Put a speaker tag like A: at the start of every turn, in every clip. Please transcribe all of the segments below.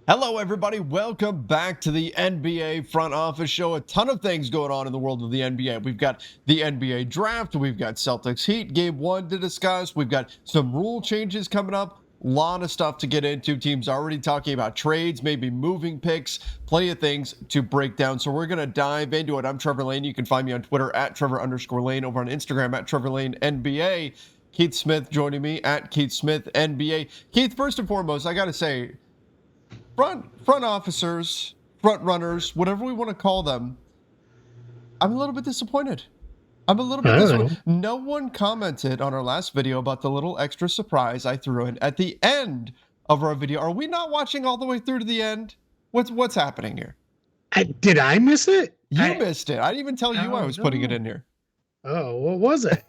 A: Hello, everybody. Welcome back to the NBA Front Office Show. A ton of things going on in the world of the NBA. We've got the NBA Draft. We've got Celtics Heat Game 1 to discuss. We've got some rule changes coming up. A lot of stuff to get into. Teams already talking about trades, maybe moving picks, plenty of things to break down. So we're going to dive into it. I'm Trevor Lane. You can find me on Twitter at Trevor_Lane, over on Instagram at Trevor Lane NBA. Keith Smith joining me at Keith Smith NBA. Keith, first and foremost, I got to say, front officers, front runners, whatever we want to call them, I'm a little bit disappointed. No one commented on our last video about the little extra surprise I threw in at the end of our video. Are we not watching all the way through to the end? What's happening here?
B: Did I miss it?
A: You missed it. I didn't even tell you I was putting it in here.
B: Oh, what was it?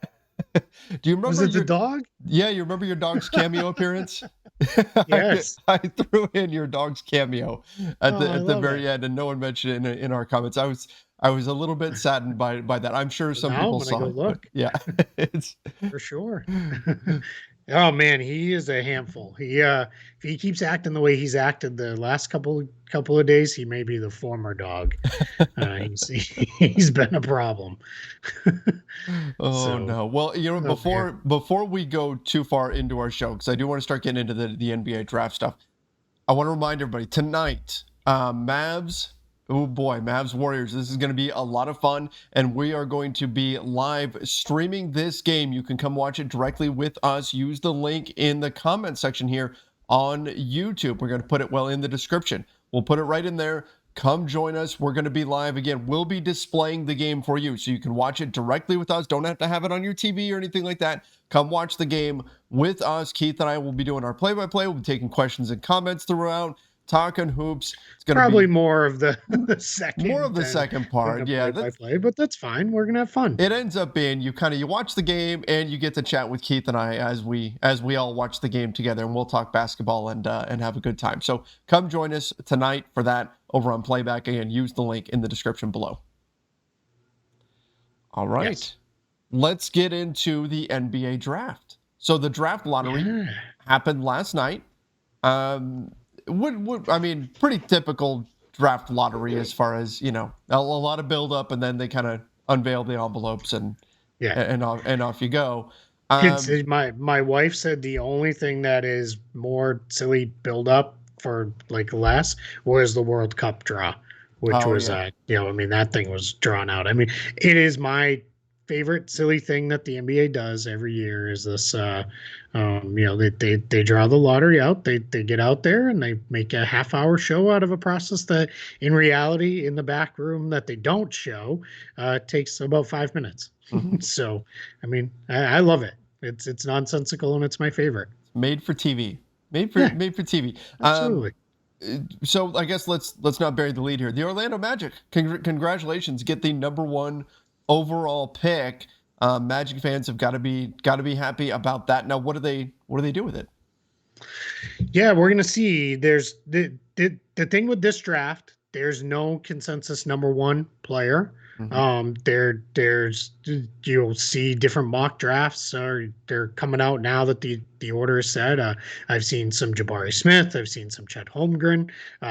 A: Do you remember?
B: Was it the dog?
A: Yeah, you remember your dog's cameo appearance?
B: Yes.
A: I threw in your dog's cameo at the very end, and no one mentioned it in our comments. I was a little bit saddened by that. I'm sure some people saw it.
B: Look.
A: Yeah, it's
B: for sure. Oh man, he is a handful. If he keeps acting the way he's acted the last couple of days, he may be the former dog. He's been a problem.
A: No. Well, before we go too far into our show, because I do want to start getting into the NBA draft stuff, I want to remind everybody tonight, Mavs. Oh boy, Mavs Warriors. This is going to be a lot of fun, and we are going to be live streaming this game. You can come watch it directly with us. Use the link in the comment section here on YouTube. We're going to put it in the description. We'll put it right in there. Come join us. We're going to be live again. We'll be displaying the game for you, so you can watch it directly with us. Don't have to have it on your TV or anything like that. Come watch the game with us. Keith and I will be doing our play-by-play. We'll be taking questions and comments throughout. Talking hoops.
B: It's going to probably be more of the
A: second part. Yeah,
B: but that's fine. We're gonna have fun.
A: It ends up being you watch the game and you get to chat with Keith and I as we all watch the game together, and we'll talk basketball and have a good time. So come join us tonight for that over on Playback, and use the link in the description below. All right, yes. Let's get into the NBA draft. So the draft lottery happened last night. Pretty typical draft lottery as far as, a lot of build up, and then they kind of unveil the envelopes and off you go.
B: My wife said the only thing that is more silly build up for less was the World Cup draw, which that thing was drawn out. It is my favorite silly thing that the NBA does every year is this, they draw the lottery out, they get out there and they make a half-hour show out of a process that in reality in the back room that they don't show takes about 5 minutes. Mm-hmm. So, I love it. It's nonsensical and it's my favorite.
A: Made for TV. Made for TV.
B: Absolutely.
A: So I guess let's not bury the lead here. The Orlando Magic, congratulations, get the number 1 overall pick. Magic fans have got to be happy about that. Now, what do they do with it?
B: Yeah, we're gonna see. There's the thing with this draft. There's no consensus number 1 player. Mm-hmm. There's you'll see different mock drafts they're coming out now that the order is set. I've seen some Jabari Smith. I've seen some Chet Holmgren.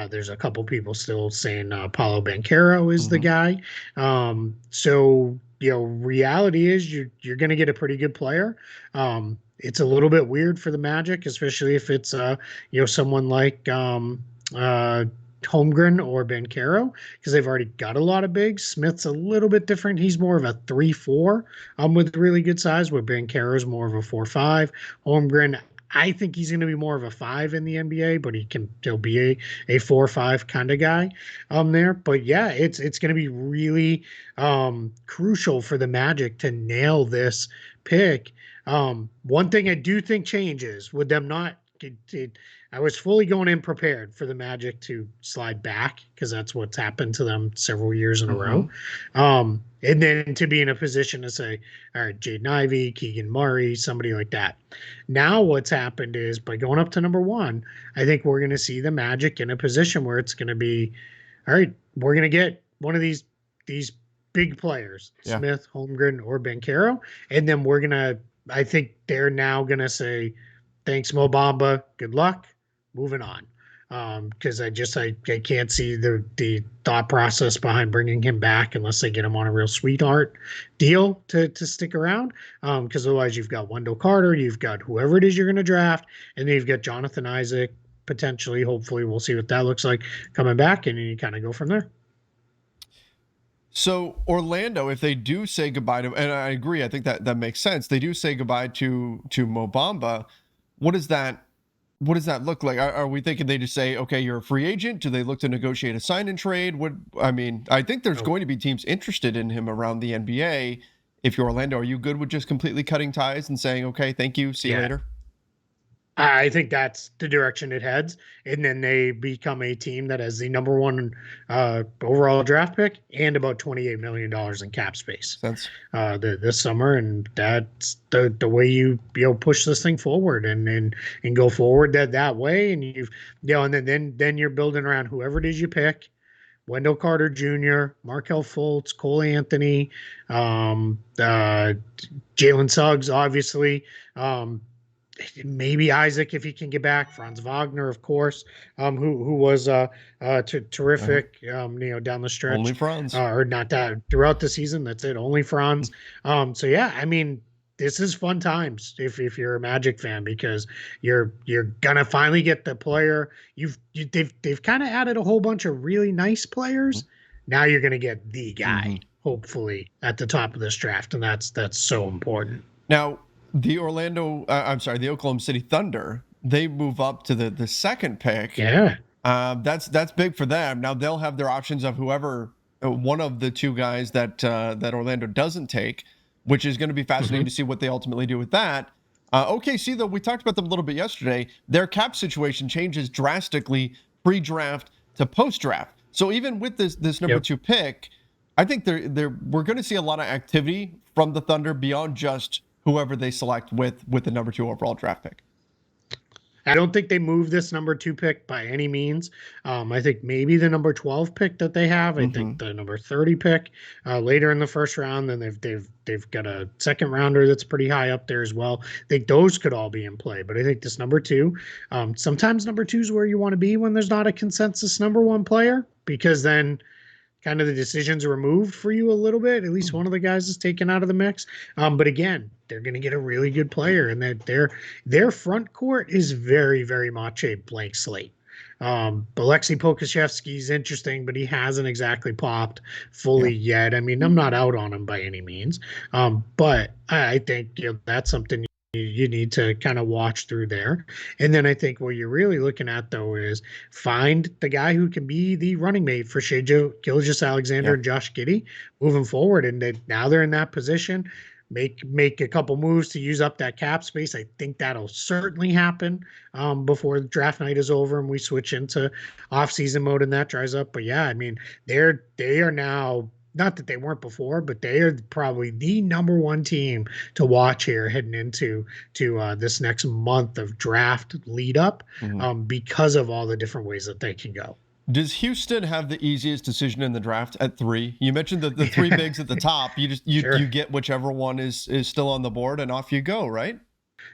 B: There's a couple people still saying Paolo Banchero is the guy. So reality is you're going to get a pretty good player. It's a little bit weird for the Magic, especially if it's someone like Holmgren or Banchero, because they've already got a lot of bigs. Smith's a little bit different. He's more of a 3-4 with really good size, where Banchero's more of a 4-5. Holmgren, I think he's going to be more of a 5 in the NBA, but he'll be a 4-5 kind of guy there. But yeah, it's going to be really crucial for the Magic to nail this pick. One thing I do think changes with them not I was fully going in prepared for the Magic to slide back, because that's what's happened to them several years in a row. And then to be in a position to say, all right, Jaden Ivey, Keegan Murray, somebody like that. Now what's happened is, by going up to number 1, I think we're going to see the Magic in a position where it's going to be, all right, we're going to get one of these big players, Smith, Holmgren, or Banchero. And then I think they're now going to say, thanks, Mo Bamba. Good luck. Moving on. because I can't see the thought process behind bringing him back unless they get him on a real sweetheart deal to stick around. Because otherwise you've got Wendell Carter, you've got whoever it is you're going to draft, and then you've got Jonathan Isaac potentially. Hopefully, we'll see what that looks like coming back, and then you kind of go from there.
A: So Orlando, if they do say goodbye to, and I agree, I think that makes sense. They do say goodbye to Mo Bamba. What does that look like? Are we thinking they just say, okay, you're a free agent? Do they look to negotiate a sign and trade? I think there's going to be teams interested in him around the NBA. If you're Orlando, are you good with just completely cutting ties and saying, okay, thank you, see you later?
B: I think that's the direction it heads, and then they become a team that has the number one overall draft pick and about $28 million in cap space this summer, and that's the way you push this thing forward and go forward that way, and and then you're building around whoever it is you pick. Wendell Carter Jr., Markelle Fultz, Cole Anthony, Jalen Suggs, obviously. Maybe Isaac if he can get back. Franz Wagner, of course, who was terrific. Down the stretch.
A: Only Franz,
B: or not that throughout the season. That's it. Only Franz. So yeah, I mean, this is fun times if you're a Magic fan because you're gonna finally get the player. They've kind of added a whole bunch of really nice players. Now you're gonna get the guy, hopefully, at the top of this draft, and that's so important.
A: Now. The Oklahoma City Thunder, they move up to the second pick.
B: Yeah.
A: That's big for them. Now they'll have their options of whoever one of the two guys that Orlando doesn't take, which is going to be fascinating to see what they ultimately do with that. OKC, though, we talked about them a little bit yesterday. Their cap situation changes drastically pre-draft to post-draft. So even with this number two pick, I think we're going to see a lot of activity from the Thunder beyond just whoever they select with the number 2 overall draft pick.
B: I don't think they move this number 2 pick by any means. I think maybe the number 12 pick that they have. I think the number 30 pick later in the first round. Then they've got a second rounder that's pretty high up there as well. I think those could all be in play. But I think this number 2, sometimes number 2 is where you want to be when there's not a consensus number 1 player, because then kind of the decisions are removed for you a little bit. At least one of the guys is taken out of the mix. But again, they're going to get a really good player, and that their front court is very, very much a blank slate. Alexei Pokusevski is interesting, but he hasn't exactly popped fully yet. I mean, I'm not out on him by any means. But I think that's something you need to kind of watch through there. And then I think what you're really looking at, though, is find the guy who can be the running mate for Shai Gilgeous-Alexander and Josh Giddey moving forward. And now they're in that position. Make a couple moves to use up that cap space. I think that'll certainly happen before the draft night is over and we switch into off-season mode and that dries up. But yeah, I mean, they are now, not that they weren't before, but they are probably the number 1 team to watch here heading into this next month of draft lead up because of all the different ways that they can go.
A: Does Houston have the easiest decision in the draft at 3? You mentioned the 3 bigs at the top. You get whichever one is still on the board and off you go, right?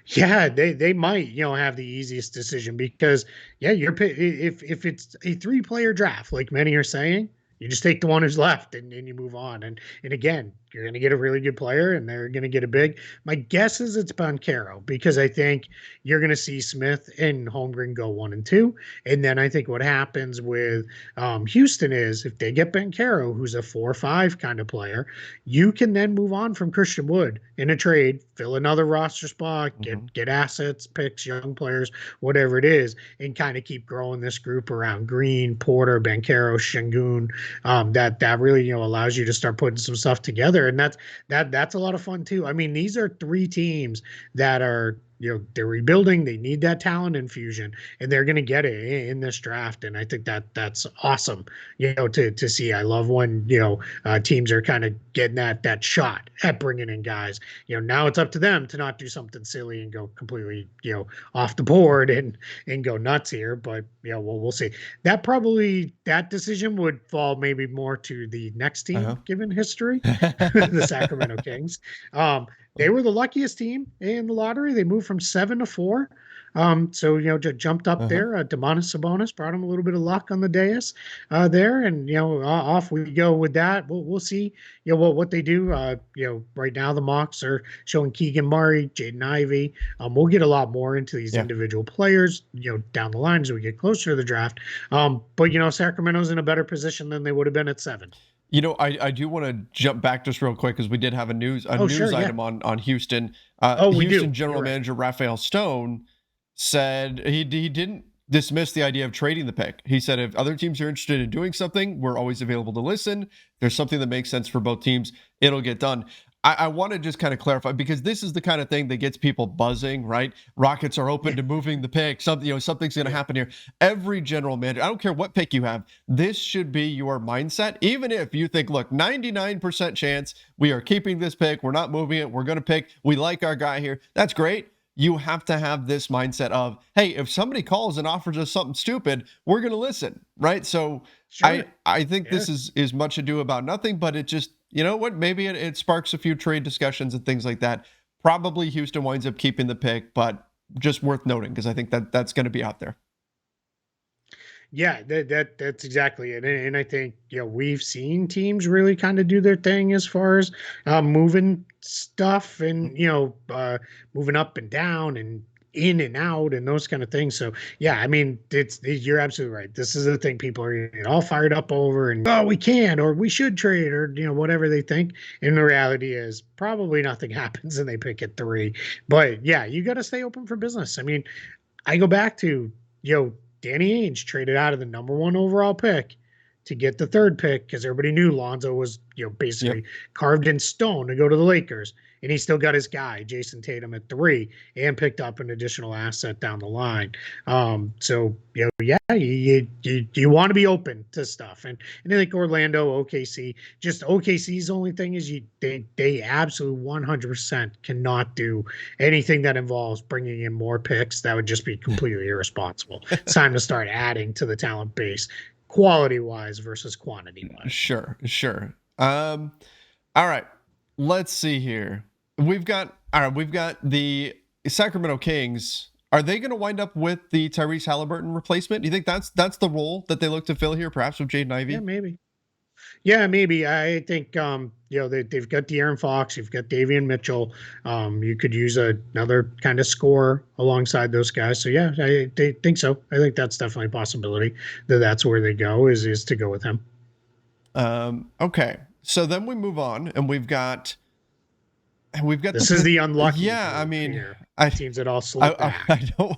B: Yeah, they might have the easiest decision because if it's a 3-player draft like many are saying, you just take the one who's left and you move on. And again, you're going to get a really good player and they're going to get a big. My guess is it's Banchero because I think you're going to see Smith and Holmgren go 1 and 2. And then I think what happens with Houston is if they get Banchero, who's a 4-5 kind of player, you can then move on from Christian Wood in a trade, fill another roster spot, get assets, picks, young players, whatever it is, and kind of keep growing this group around Green, Porter, Banchero, Şengün. That really allows you to start putting some stuff together, and that's a lot of fun too. I mean, these are 3 teams that are they're rebuilding. They need that talent infusion, and they're going to get it in this draft. And I think that's awesome, to see. I love when teams are kind of getting that shot at bringing in guys. Now it's up to them to not do something silly and go completely off the board and go nuts here. But we'll see. That decision would fall maybe more to the next team given history, the Sacramento Kings. They were the luckiest team in the lottery. They moved from 7 to 4. So just jumped up
A: Uh-huh.
B: there. Demonis Sabonis brought him a little bit of luck on the dais there, and off we go with that. We'll see what they do. Right now the mocks are showing Keegan Murray, Jaden Ivey. We'll get a lot more into these
A: Yeah.
B: individual players down the line as we get closer to the draft. But Sacramento's in a better position than they would have been at 7.
A: I do want to jump back just real quick because we did have a news
B: Oh, sure, yeah.
A: item on Houston.
B: Oh, we do.
A: Houston general
B: You're right.
A: manager Raphael Stone said he didn't dismiss the idea of trading the pick. He said if other teams are interested in doing something, we're always available to listen. If there's something that makes sense for both teams, it'll get done. I want to just kind of clarify because this is the kind of thing that gets people buzzing, right? Rockets are open to moving the pick. Something's going to happen here. Every general manager, I don't care what pick you have, this should be your mindset. Even if you think, look, 99% chance we are keeping this pick, we're not moving it, we're going to pick, we like our guy here. That's great. You have to have this mindset of, hey, if somebody calls and offers us something stupid, we're going to listen, right? So
B: Sure.
A: I think
B: Yeah.
A: this is much ado about nothing, but it just, you know what, maybe it sparks a few trade discussions and things like that. Probably Houston winds up keeping the pick, but just worth noting because I think that's going to be out there.
B: Yeah, that's exactly it. And I think, we've seen teams really kind of do their thing as far as moving stuff and, moving up and down and in and out and those kind of things. So, yeah, I mean, you're absolutely right. This is the thing people are getting all fired up over and, oh, we can or we should trade or, whatever they think. And the reality is probably nothing happens and they pick at 3. But yeah, you got to stay open for business. I mean, I go back to, Danny Ainge traded out of the number 1 overall pick to get the 3rd pick because everybody knew Lonzo was, basically carved in stone to go to the Lakers. And he still got his guy, Jason Tatum, at 3 and picked up an additional asset down the line. So, yeah, you want to be open to stuff. And I think Orlando, OKC, just OKC's only thing is they absolutely 100% cannot do anything that involves bringing in more picks. That would just be completely irresponsible. It's time to start adding to the talent base quality wise versus quantity wise.
A: Sure. All right. Let's see here. We've got the Sacramento Kings. Are they going to wind up with the Tyrese Halliburton replacement? Do you think that's the role that they look to fill here, perhaps with Jaden Ivey?
B: Yeah, maybe. Yeah, maybe. I think they've got De'Aaron Fox, you've got Davion Mitchell. You could use another kind of scorer alongside those guys. So yeah, I think so. I think that's definitely a possibility that's where they go is to go with him.
A: Okay. So then we move on, and we've got
B: this is the unlucky.
A: Yeah, I mean,
B: here. Teams that all slip back.
A: I don't.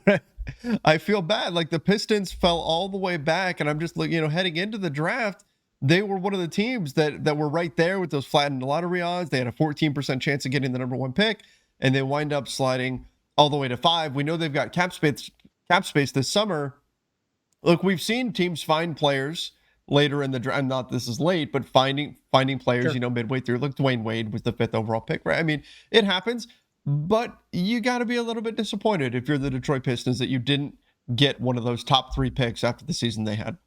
A: I feel bad. Like the Pistons fell all the way back, and I'm just like, heading into the draft, they were one of the teams that were right there with those flattened lottery odds. They had a 14% chance of getting the number 1 pick, and they wind up sliding all the way to 5. We know they've got cap space this summer. Look, we've seen teams find players later in the draft. Not this is late, but finding players,
B: Sure.
A: midway through. Look, Dwayne Wade was the 5th overall pick, right? I mean, it happens, but you got to be a little bit disappointed if you're the Detroit Pistons that you didn't get one of those top 3 picks after the season they had.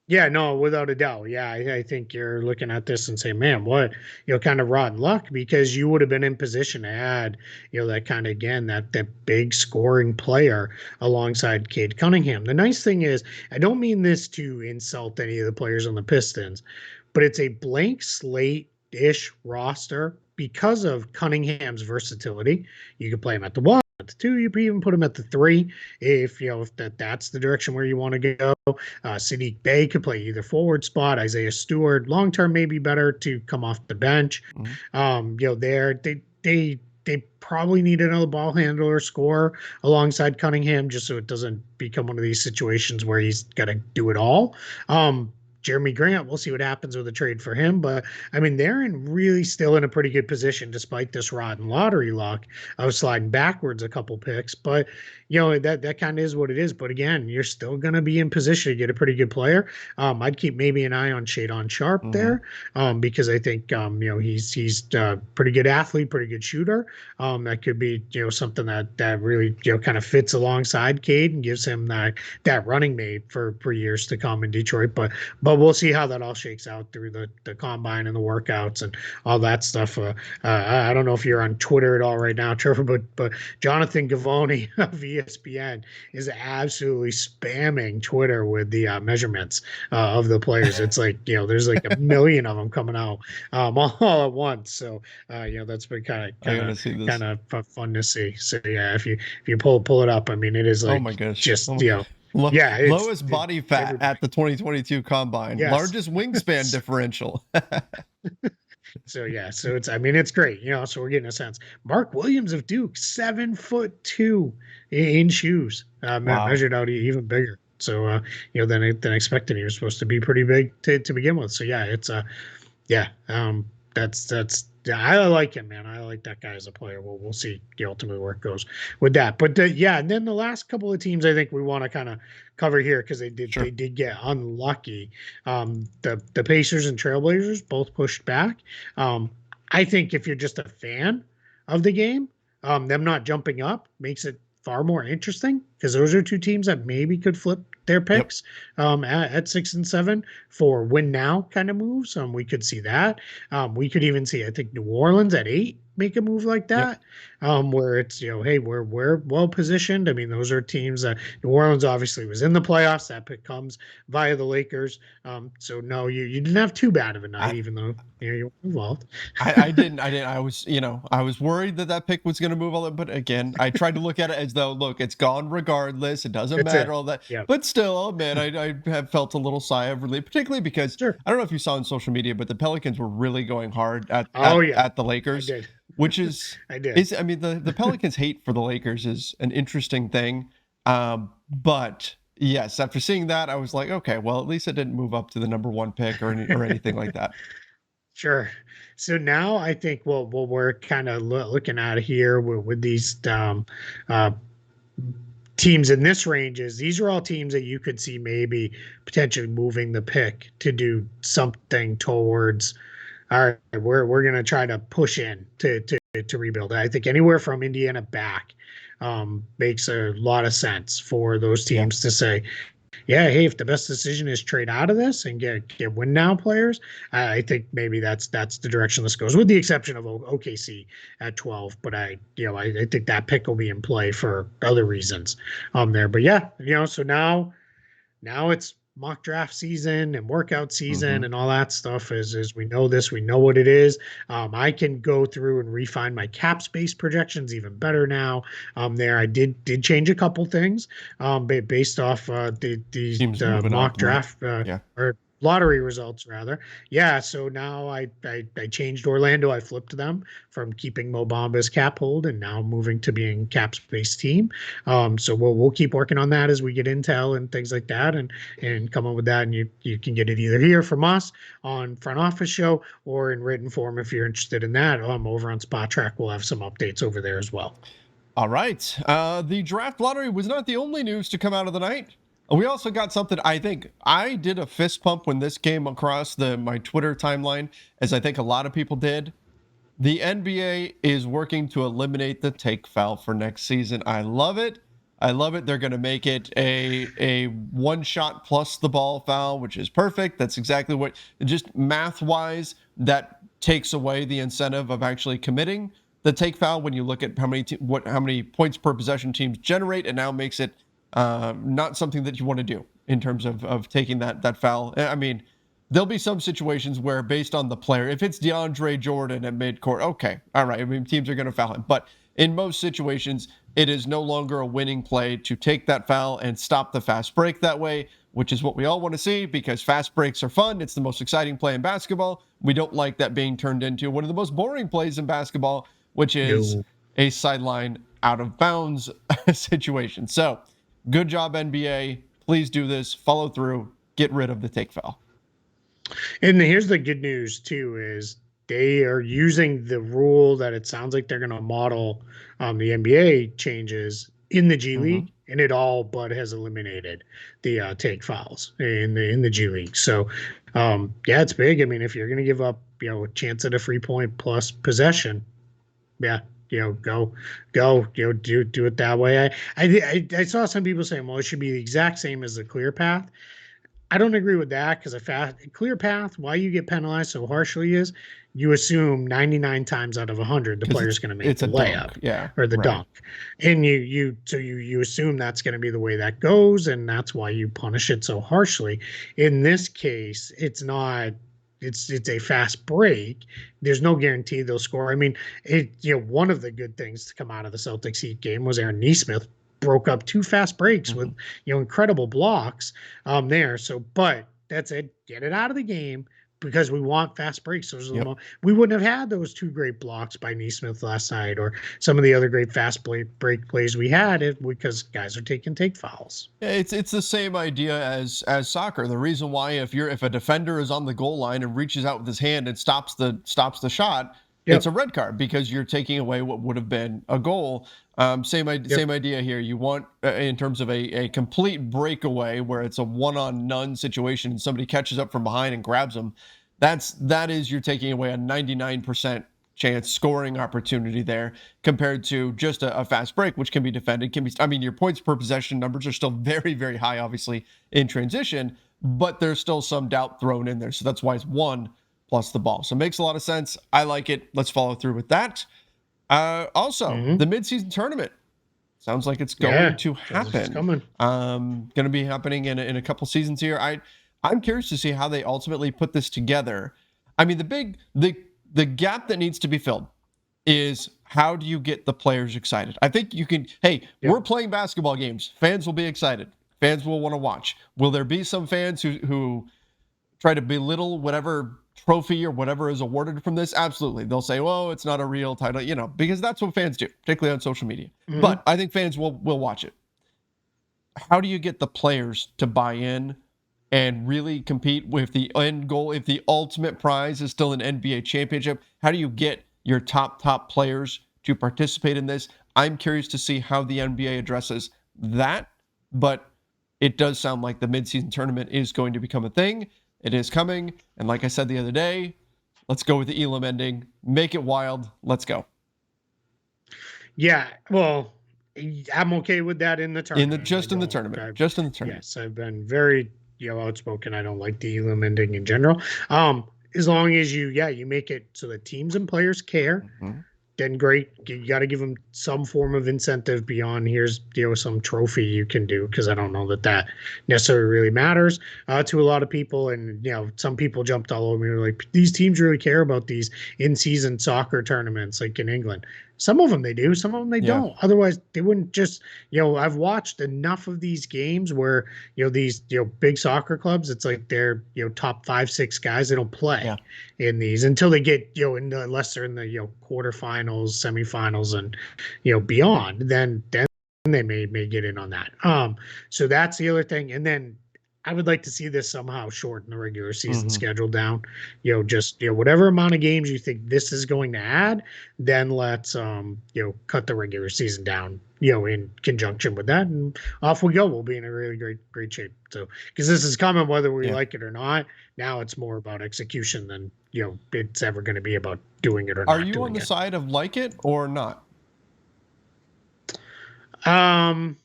B: Yeah, no, without a doubt. Yeah, I think you're looking at this and say, man, what, kind of rotten luck because you would have been in position to add, that kind of, again, that big scoring player alongside Cade Cunningham. The nice thing is, I don't mean this to insult any of the players on the Pistons, but it's a blank slate-ish roster because of Cunningham's versatility. You could play him at the 1. At the 2, you could even put him at the 3 if that's the direction where you want to go. Sadiq Bey could play either forward spot. Isaiah Stewart, long term, may be better to come off the bench. They probably need another ball handler scorer alongside Cunningham, just so it doesn't become one of these situations where he's got to do it all. Jeremy Grant, we'll see what happens with the trade for him. But I mean, they're really still in a pretty good position despite this rotten lottery luck of sliding backwards a couple picks. But that kind of is what it is. But again, you're still going to be in position to get a pretty good player. I'd keep maybe an eye on Shadon Sharp there because I think he's a pretty good athlete, pretty good shooter. That could be something that really kind of fits alongside Cade and gives him that running mate for years to come in Detroit. But we'll see how that all shakes out through the combine and the workouts and all that stuff. I don't know if you're on Twitter at all right now, Trevor, but Jonathan Gavoni of ESPN is absolutely spamming Twitter with the measurements of the players. It's like, there's like a million of them coming out all at once. So that's been
A: I gotta see this.
B: kind of fun to see. So yeah, if you pull it up, I mean, it is
A: Oh
B: like
A: my gosh.
B: just yeah,
A: Lowest body fat
B: everybody.
A: at the 2022 combine.
B: Yes.
A: Largest wingspan differential.
B: So yeah, so it's great, So we're getting a sense. Mark Williams of Duke, 7'2" in shoes,
A: Wow.
B: measured out even bigger. So than expected. He was supposed to be pretty big to begin with. So yeah, it's yeah, that's yeah, I like him, man. I like that guy as a player. We'll see ultimately where it goes with that. But yeah, and then the last couple of teams I think we want to kind of cover here because
A: Sure.
B: they did get unlucky. The Pacers and Trailblazers both pushed back. I think if you're just a fan of the game, them not jumping up makes it far more interesting because those are two teams that maybe could flip their
A: Yep.
B: picks at 6 and 7 for win now kind of moves. We could see that. We could even see, I think, New Orleans at 8 make a move like
A: Yep.
B: that, where it's hey, we're well positioned. I mean, those are teams that New Orleans obviously was in the playoffs. That pick comes via the Lakers. So no, you didn't have too bad of a night,
A: I,
B: even though you were involved.
A: I didn't. I was, I was worried that pick was going to move all that. But again, I tried to look at it as though, look, it's gone regardless. It doesn't
B: That's
A: matter
B: it.
A: all that.
B: Yeah.
A: But still, man, I have felt a little sigh of relief, particularly because
B: Sure.
A: I don't know if you saw on social media, but the Pelicans were really going hard
B: Oh yeah,
A: at the
B: I
A: Lakers,
B: did.
A: which is
B: I did.
A: I mean, the Pelicans' hate for the Lakers is an interesting thing. But yes, after seeing that, I was like, okay, well, at least it didn't move up to the number 1 pick or anything like that.
B: Sure. So now I think what we're kind of looking at here with these uh, teams in this range is these are all teams that you could see maybe potentially moving the pick to do something towards. All right, we're gonna try to push in to rebuild. I think anywhere from Indiana back makes a lot of sense for those
A: Yeah.
B: teams to say, yeah, hey, if the best decision is trade out of this and get win now players, I think maybe that's the direction this goes, with the exception of OKC at 12. But I think that pick will be in play for other reasons there. But yeah, so now it's mock draft season and workout season
A: Mm-hmm.
B: and all that stuff. As we know this, we know what it is. I can go through and refine my cap space projections even better now. There, I did change a couple things based off
A: Teams
B: the
A: moving
B: mock
A: up.
B: draft
A: Yeah.
B: or lottery results rather. Yeah, so now I changed Orlando. I flipped them from keeping Mo Bamba's cap hold and now moving to being cap space team. So we'll keep working on that as we get intel and things like that, and come up with that. And you can get it either here from us on Front Office Show or in written form if you're interested in that. Over on Spot Track, we'll have some updates over there as well.
A: All right. The draft lottery was not the only news to come out of the night. We also got something. I think I did a fist pump when this came across my Twitter timeline, as I think a lot of people did. The NBA is working to eliminate the take foul for next season. I love it. I love it. They're going to make it a one shot plus the ball foul, which is perfect. That's exactly what, just math wise, that takes away the incentive of actually committing the take foul when you look at how many points per possession teams generate, and now makes it not something that you want to do in terms of taking that foul. I mean, there'll be some situations where, based on the player, if it's DeAndre Jordan at midcourt, okay, all right, I mean, teams are going to foul him. But in most situations, it is no longer a winning play to take that foul and stop the fast break that way, which is what we all want to see, because fast breaks are fun. It's the most exciting play in basketball. We don't like that being turned into one of the most boring plays in basketball, which is
B: No.
A: a sideline out of bounds situation. So, good job, NBA. Please do this. Follow through. Get rid of the take foul.
B: And here's the good news too: is they are using the rule that it sounds like they're going to model the NBA changes in the G
A: Mm-hmm.
B: League, and it all but has eliminated the take fouls in the G League. So yeah, it's big. I mean, if you're going to give up a chance at a free point plus possession, yeah, go, do it that way. I saw some people saying, well, it should be the exact same as the clear path. I don't agree with that because a clear path, why you get penalized so harshly is you assume 99 times out of 100 the
A: Because
B: player's going to make
A: it's
B: the
A: a
B: layup
A: dunk. Yeah,
B: or the
A: right.
B: dunk, and you assume that's going to be the way that goes, and that's why you punish it so harshly. In this case, it's not. It's a fast break. There's no guarantee they'll score. I mean, one of the good things to come out of the Celtics Heat game was Aaron Nesmith broke up 2 fast breaks with
A: Mhm.
B: incredible blocks there. So, but that's it. Get it out of the game because we want fast breaks.
A: Yep.
B: We wouldn't have had those 2 great blocks by Neesmith last night or some of the other great break plays we had because guys are taking take fouls.
A: Yeah, it's the same idea as soccer. The reason why if a defender is on the goal line and reaches out with his hand and stops the shot, it's a
B: Yep.
A: red card because you're taking away what would have been a goal.
B: Yep.
A: Same idea here. You want in terms of a complete breakaway where it's a one on none situation and somebody catches up from behind and grabs them. That is you're taking away a 99% chance scoring opportunity there compared to just a fast break, which can be defended. I mean, your points per possession numbers are still very, very high, obviously, in transition, but there's still some doubt thrown in there. So that's why it's 1 plus the ball. So it makes a lot of sense. I like it. Let's follow through with that. Also,
B: Mm-hmm.
A: the midseason tournament sounds like it's going
B: Yeah.
A: to
B: It's
A: happen.
B: coming.
A: Going to be happening in a couple seasons here. I'm curious to see how they ultimately put this together. I mean, the gap that needs to be filled is how do you get the players excited? I think you can, hey,
B: Yep.
A: we're playing basketball games. Fans will be excited. Fans will want to watch. Will there be some fans who try to belittle whatever trophy or whatever is awarded from this? Absolutely. They'll say, well, it's not a real title, because that's what fans do, particularly on social media.
B: Mm-hmm.
A: But I think fans will watch it. How do you get the players to buy in and really compete with the end goal? If the ultimate prize is still an NBA championship, how do you get your top players to participate in this? I'm curious to see how the NBA addresses that, but it does sound like the midseason tournament is going to become a thing. It is coming. And like I said the other day, let's go with the Elam ending. Make it wild. Let's go.
B: Yeah. Well, I'm okay with that in the tournament. I
A: Just in the
B: don't.
A: tournament. Just in the tournament.
B: Yes, I've been very outspoken. I don't like the Elam ending in general. As long as you make it so that teams and players care,
A: Mhm.
B: then great. You got to give them some form of incentive beyond here's some trophy you can do because I don't know that necessarily really matters to a lot of people. And some people jumped all over me like these teams really care about these in-season soccer tournaments like in England. Some of them they do, some of them they
A: Yeah.
B: don't. Otherwise, they wouldn't just. I've watched enough of these games where these big soccer clubs. It's like they're top 5, 6 guys. They don't play
A: Yeah.
B: in these until they get unless they're in the quarterfinals, semifinals, and beyond. Then they may get in on that. So that's the other thing. And then I would like to see this somehow shorten the regular season
A: Mhm.
B: schedule down. Just whatever amount of games you think this is going to add, then let's cut the regular season down. In conjunction with that, and off we go. We'll be in a really great shape. So because this is coming whether we
A: Yeah.
B: like it or not. Now it's more about execution than it's ever going to be about doing it or
A: Are
B: not
A: you on
B: doing
A: the
B: it.
A: side of like it or not?
B: Um,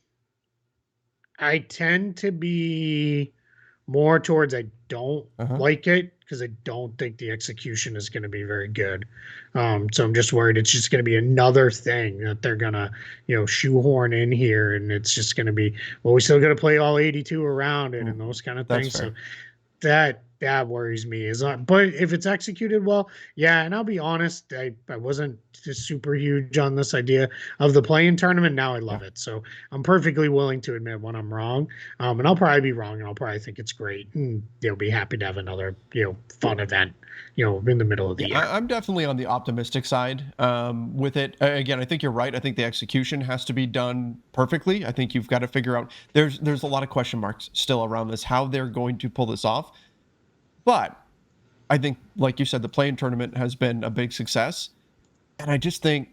B: I tend to be more towards I don't
A: Uh-huh.
B: like it because I don't think the execution is going to be very good. So I'm just worried it's just going to be another thing that they're gonna shoehorn in here, and it's just going to be we still got to play all 82 around it and
A: Mhm.
B: those kind of
A: That's
B: things. So
A: fair.
B: that worries me is not, but if it's executed well, yeah. And I'll be honest, I wasn't just super huge on this idea of the playing tournament. Now I
A: Yeah.
B: love it, so I'm perfectly willing to admit when I'm wrong. And I'll probably be wrong, and I'll probably think it's great, and be happy to have another fun event in the middle of the
A: Yeah,
B: year.
A: I'm definitely on the optimistic side with it. Again, I think you're right. I think the execution has to be done perfectly. I think you've got to figure out there's a lot of question marks still around this, how they're going to pull this off. But I think, like you said, the playing tournament has been a big success. And I just think,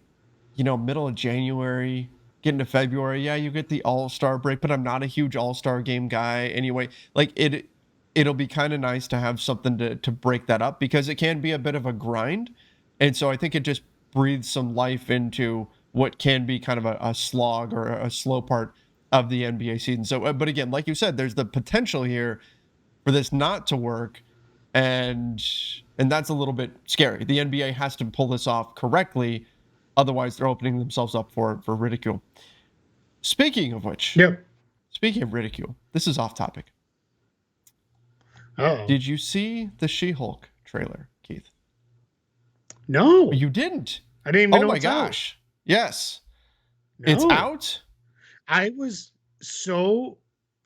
A: middle of January, getting to February, yeah, you get the All-Star break, but I'm not a huge All-Star game guy anyway. Like it'll be kind of nice to have something to break that up because it can be a bit of a grind. And so I think it just breathes some life into what can be kind of a slog or a slow part of the NBA season. So, but again, like you said, there's the potential here for this not to work, and that's a little bit scary. The NBA has to pull this off correctly, otherwise they're opening themselves up for ridicule. Speaking of which,
B: Yep.
A: speaking of ridicule, this is off topic.
B: Oh.
A: Did you see the She-Hulk trailer, Keith?
B: No.
A: You didn't?
B: I didn't even know.
A: Oh my gosh. Out. Yes.
B: No.
A: It's out?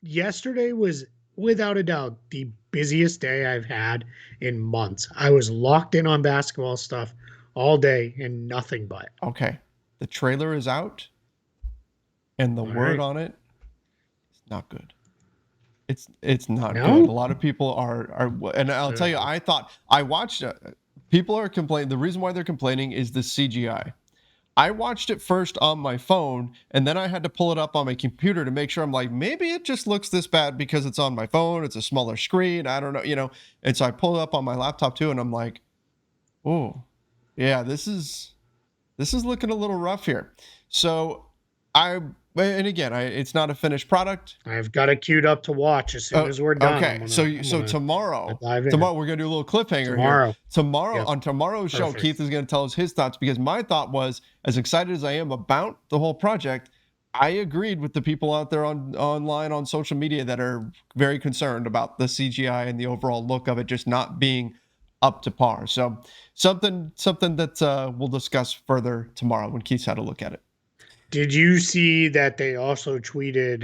B: Yesterday was without a doubt the busiest day I've had in months. I was locked in on basketball stuff all day and nothing but.
A: Okay. The trailer is out, and the word on it is not good. It's not good. A lot of people are and I'll tell you, I watched people are complaining. The reason why they're complaining is the CGI. I watched it first on my phone, and then I had to pull it up on my computer to make sure. I'm like, maybe it just looks this bad because it's on my phone. It's a smaller screen. I don't know, And so I pulled it up on my laptop too, and I'm like, oh, yeah, this is looking a little rough here. So it's not a finished product.
B: I've got it queued up to watch as soon as we're done.
A: Okay, so tomorrow we're gonna do a little cliffhanger here. Tomorrow on tomorrow's show, Keith is gonna tell us his thoughts, because my thought was, as excited as I am about the whole project, I agreed with the people out there online on social media that are very concerned about the CGI and the overall look of it just not being up to par. So something that we'll discuss further tomorrow when Keith's had a look at it.
B: Did you see that they also tweeted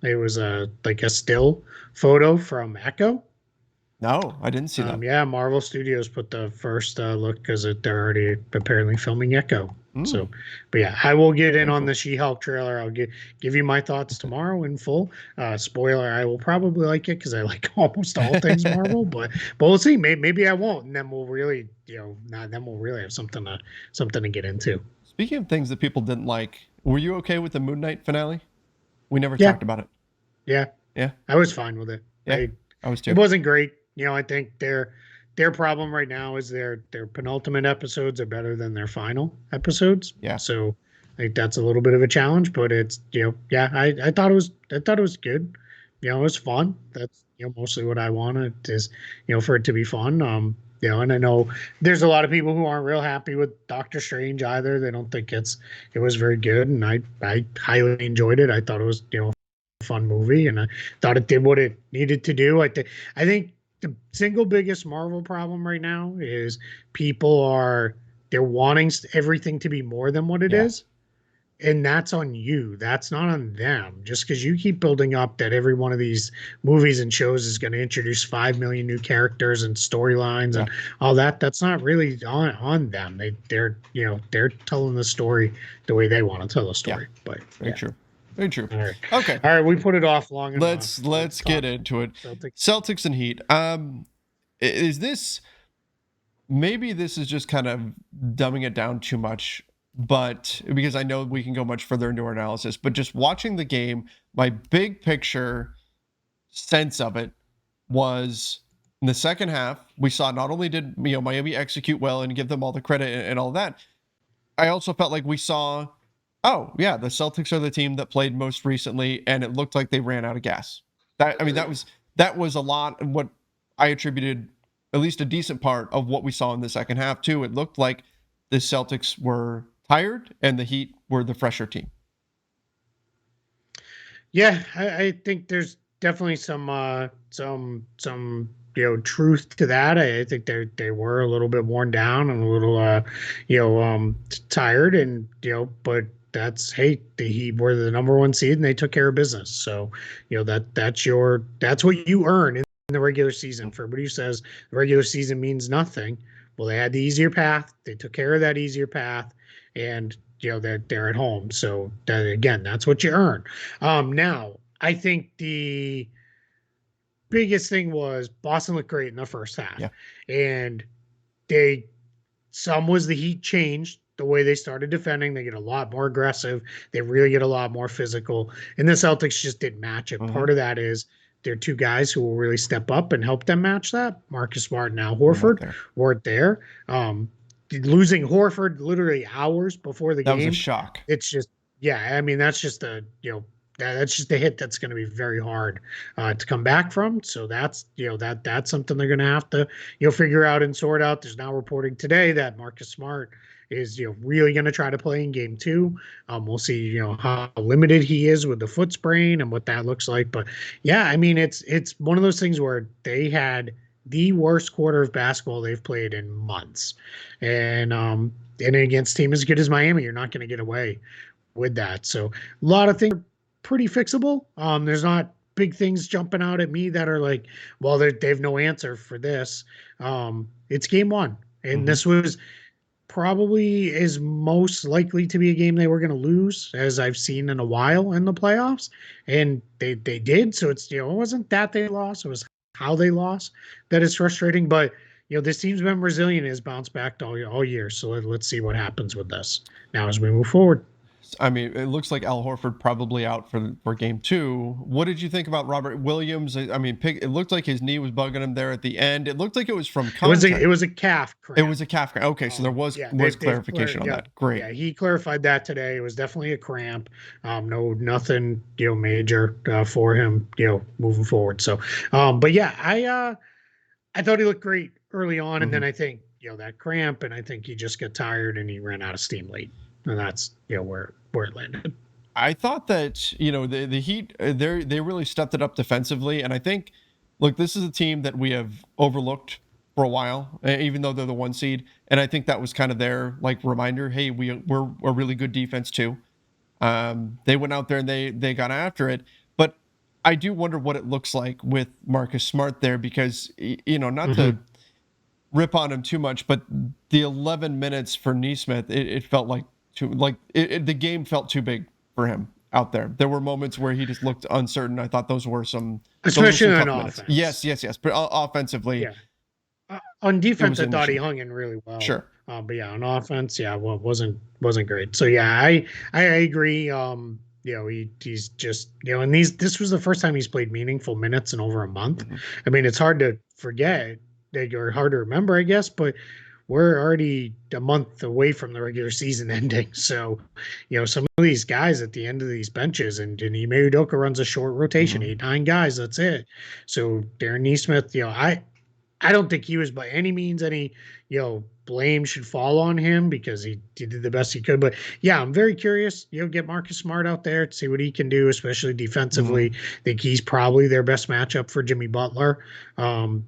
B: it was a still photo from Echo?
A: No, I didn't see that.
B: Yeah, Marvel Studios put the first look because they're already apparently filming Echo. So, but yeah, I will get in on the She-Hulk trailer. I'll give you my thoughts tomorrow in full. Spoiler: I will probably like it because I like almost all things Marvel. But we'll see. Maybe I won't, and then we'll really, then we'll really have something to get into.
A: Speaking of things that people didn't like, were you okay with the Moon Knight finale? We never talked about it.
B: Yeah, I was fine with it.
A: Yeah, I was too.
B: It wasn't great. I think their problem right now is their penultimate episodes are better than their final episodes.
A: Yeah.
B: So I think that's a little bit of a challenge, but it's I thought it was good. It was fun. That's mostly what I wanted is for it to be fun. And I know there's a lot of people who aren't real happy with Doctor Strange either. They don't think it was very good, and I highly enjoyed it. I thought it was a fun movie, and I thought it did what it needed to do. I think the single biggest Marvel problem right now is they're wanting everything to be more than what it is. And that's on you. That's not on them. Just because you keep building up that every one of these movies and shows is going to introduce 5 million new characters and storylines and all that, that's not really on them. They're telling the story the way they want to tell the story. Yeah. But
A: very true. Very true.
B: All right.
A: Okay.
B: All right. We put it off long enough.
A: Let's get into it. Celtics and Heat. Is this? Maybe this is just kind of dumbing it down too much. But because I know we can go much further into our analysis, but just watching the game, my big picture sense of it was in the second half, we saw not only did Miami execute well and give them all the credit and all that, I also felt like we saw, the Celtics are the team that played most recently, and it looked like they ran out of gas. That was a lot of what I attributed, at least a decent part of what we saw in the second half too. It looked like the Celtics were tired and the Heat were the fresher team.
B: Yeah, I think there's definitely some truth to that. I think they were a little bit worn down and a little tired, and but that's the Heat were the number one seed and they took care of business. So that's what you earn in the regular season. For everybody who says the regular season means nothing, well, they had the easier path. They took care of that easier path, and they're at home. So that's what you earn. Now, I think the biggest thing was Boston looked great in the first half, and some was the Heat changed the way they started defending. They get a lot more aggressive. They really get a lot more physical, and the Celtics just didn't match it. Part of that is there are two guys who will really step up and help them match that. Marcus Smart and Al Horford weren't there. Losing Horford literally hours before the game.
A: That was a shock.
B: It's just, that's just that's just a hit that's going to be very hard to come back from. So that's that's something they're going to have to figure out and sort out. There's now reporting today that Marcus Smart is really going to try to play in game 2. We'll see how limited he is with the foot sprain and what that looks like. But yeah, I mean it's one of those things where they had the worst quarter of basketball they've played in months, and against a team as good as Miami, you're not going to get away with that. So a lot of things are pretty fixable. There's not big things jumping out at me that are like, well, they have no answer for this. It's game 1, and this was probably is most likely to be a game they were going to lose, as I've seen in a while in the playoffs, and they did. So it's it wasn't that they lost; it was how they lost that is frustrating. But this team's been resilient, has bounced back all year. So let's see what happens with this now as we move forward.
A: I mean, it looks like Al Horford probably out for game 2. What did you think about Robert Williams? I mean, it looked like his knee was bugging him there at the end. It looked like it was from contact.
B: It was a calf cramp.
A: It was a calf cramp. Okay, so there was clarification on that. Great.
B: Yeah, he clarified that today. It was definitely a cramp. Nothing major for him moving forward. So, but yeah, I thought he looked great early on, and then I think that cramp, and I think he just got tired and he ran out of steam late, and that's where it landed.
A: I thought that the Heat they really stepped it up defensively, and I think, look, this is a team that we have overlooked for a while, even though they're the 1 seed, and I think that was kind of their reminder. Hey, we're a really good defense too. They went out there and they got after it, but I do wonder what it looks like with Marcus Smart there, because not to rip on him too much, but the 11 minutes for Nesmith, it felt like the game felt too big for him out there. There were moments where he just looked uncertain. I thought those were some,
B: especially on offense.
A: Yes. But offensively,
B: on defense, I thought he hung in really well.
A: Sure.
B: But yeah, on offense, wasn't great. So yeah, I agree. He's just and this was the first time he's played meaningful minutes in over a month. I mean, it's hard to forget, or hard to remember, I guess, but we're already a month away from the regular season ending. So, some of these guys at the end of these benches, and Ime Udoka runs a short rotation, 8-9 guys, that's it. So Darren Nesmith, I don't think he was by any means any, blame should fall on him, because he did the best he could. But yeah, I'm very curious, get Marcus Smart out there to see what he can do, especially defensively. I think he's probably their best matchup for Jimmy Butler.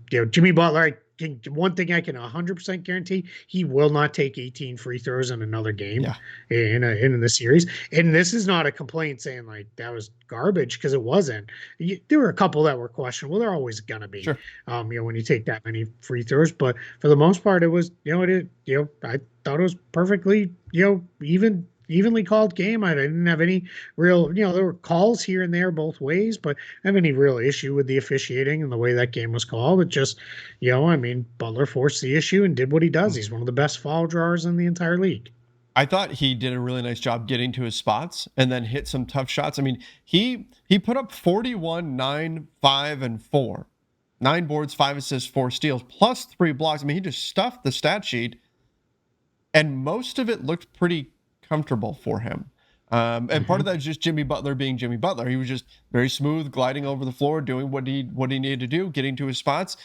B: Jimmy Butler, one thing I can 100% guarantee, he will not take 18 free throws in another game in the series. And this is not a complaint saying like that was garbage, because it wasn't. There were a couple that were questionable. They're always gonna be,
A: sure.
B: When you take that many free throws. But for the most part, it was, I thought it was perfectly, evenly called game. I didn't have any real, there were calls here and there both ways, but I have any real issue with the officiating and the way that game was called. It just, Butler forced the issue and did what he does. He's one of the best foul drawers in the entire league.
A: I thought he did a really nice job getting to his spots and then hit some tough shots. I mean, he put up 41, 9, 5, and 4. 9 boards, 5 assists, 4 steals, plus 3 blocks. I mean, he just stuffed the stat sheet, and most of it looked pretty comfortable for him. And part of that is just Jimmy Butler being Jimmy Butler. He was just very smooth, gliding over the floor, doing what he needed to do, getting to his spots.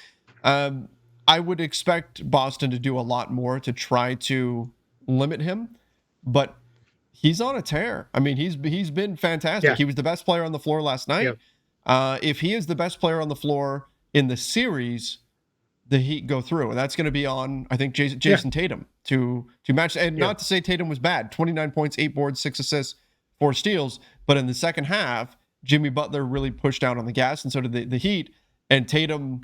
A: I would expect Boston to do a lot more to try to limit him, but he's on a tear. I mean, he's been fantastic. Yeah. He was the best player on the floor last night. Yep. If he is the best player on the floor in the series, the Heat go through, and that's going to be on, I think, Jason Tatum to match. And not to say Tatum was bad. 29 points, 8 boards, 6 assists, 4 steals. But in the second half, Jimmy Butler really pushed down on the gas, and so did the Heat. And Tatum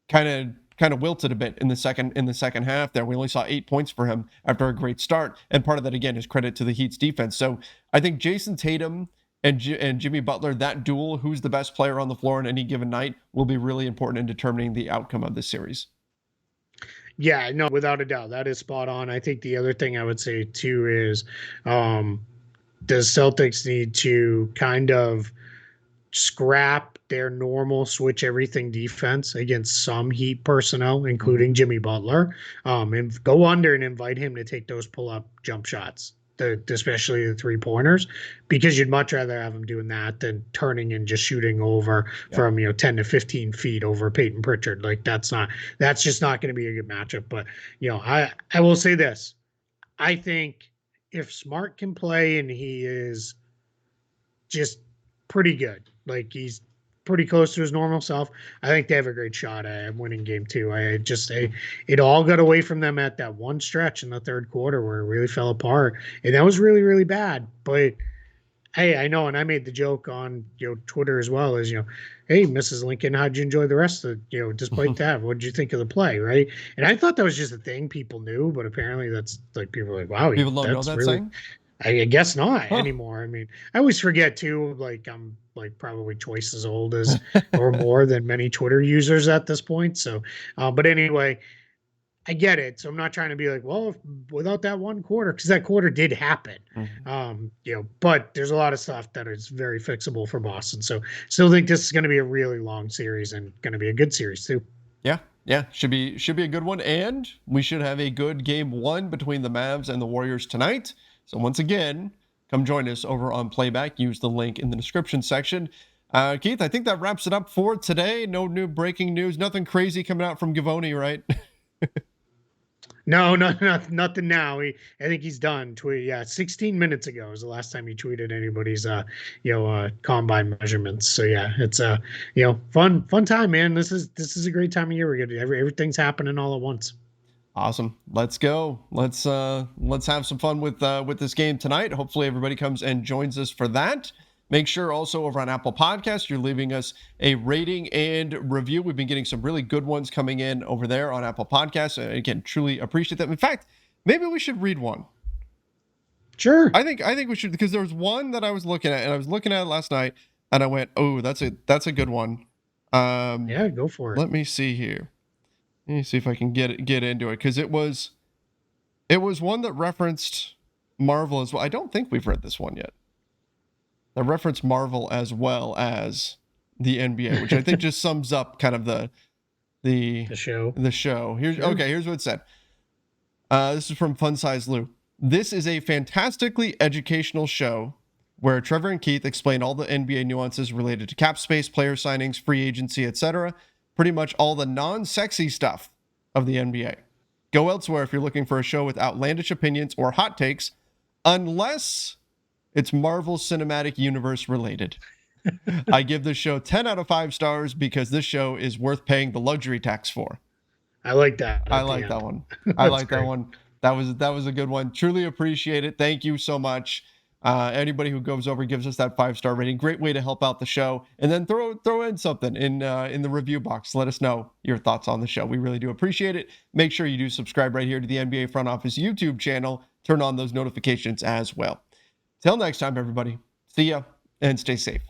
A: kind of wilted a bit in the second half there. We only saw 8 points for him after a great start. And part of that, again, is credit to the Heat's defense. So I think Jason Tatum and Jimmy Butler, that duel, who's the best player on the floor on any given night, will be really important in determining the outcome of this series.
B: Yeah, no, without a doubt. That is spot on. I think the other thing I would say, too, is does Celtics need to kind of scrap their normal switch everything defense against some Heat personnel, including Jimmy Butler, and go under and invite him to take those pull-up jump shots especially the 3-pointers, because you'd much rather have him doing that than turning and just shooting over from 10 to 15 feet over Peyton Pritchard. Like that's just not going to be a good matchup. But I will say this: I think if Smart can play and he is just pretty good, like he's pretty close to his normal self, I think they have a great shot at winning game 2. It all got away from them at that one stretch in the third quarter where it really fell apart, and that was really, really bad. But hey, I know, and I made the joke on Twitter as well as hey, Mrs. Lincoln, how'd you enjoy the rest of despite that, what did you think of the play, right? And I thought that was just a thing people knew, but apparently that's like people are like, wow,
A: people don't know that really saying.
B: I guess not anymore. I mean, I always forget too, like I'm like probably twice as old as or more than many Twitter users at this point. So, but anyway, I get it. So I'm not trying to be like, well, without that one quarter, because that quarter did happen. But there's a lot of stuff that is very fixable for Boston. So still think this is going to be a really long series and going to be a good series too.
A: Yeah, should be a good one, and we should have a good game 1 between the Mavs and the Warriors tonight. So once again, come join us over on Playback. Use the link in the description section. Keith, I think that wraps it up for today. No new breaking news. Nothing crazy coming out from Givoni, right?
B: No, nothing now. I think he's done. 16 minutes ago was the last time he tweeted anybody's combine measurements. So yeah, it's fun time, man. This is a great time of year. Everything's happening all at once.
A: Awesome. Let's go. Let's have some fun with this game tonight. Hopefully everybody comes and joins us for that. Make sure also over on Apple Podcasts, you're leaving us a rating and review. We've been getting some really good ones coming in over there on Apple Podcasts. And again, truly appreciate that. In fact, maybe we should read one.
B: Sure.
A: I think we should, because there was one that I was looking at, and I was looking at it last night, and I went, oh, that's a good one.
B: Yeah, go for it.
A: Let me see here. Let me see if I can get into it, because it was one that referenced Marvel as well. I don't think we've read this one yet. That referenced Marvel as well as the NBA, which I think just sums up kind of the
B: show.
A: The show. Here's what it said. This is from Fun Size Lou. This is a fantastically educational show where Trevor and Keith explain all the NBA nuances related to cap space, player signings, free agency, etc. Pretty much all the non-sexy stuff of the NBA. Go elsewhere if you're looking for a show with outlandish opinions or hot takes, unless it's Marvel Cinematic Universe related. I give this show 10 out of 5 stars because this show is worth paying the luxury tax for.
B: I like that.
A: I like that one. I like that one. That was a good one. Truly appreciate it. Thank you so much. Anybody who goes over gives us that 5-star rating, great way to help out the show. And then throw in something in the review box. Let us know your thoughts on the show. We really do appreciate it. Make sure you do subscribe right here to the NBA Front Office YouTube channel. Turn on those notifications as well. Till next time, everybody. See ya and stay safe.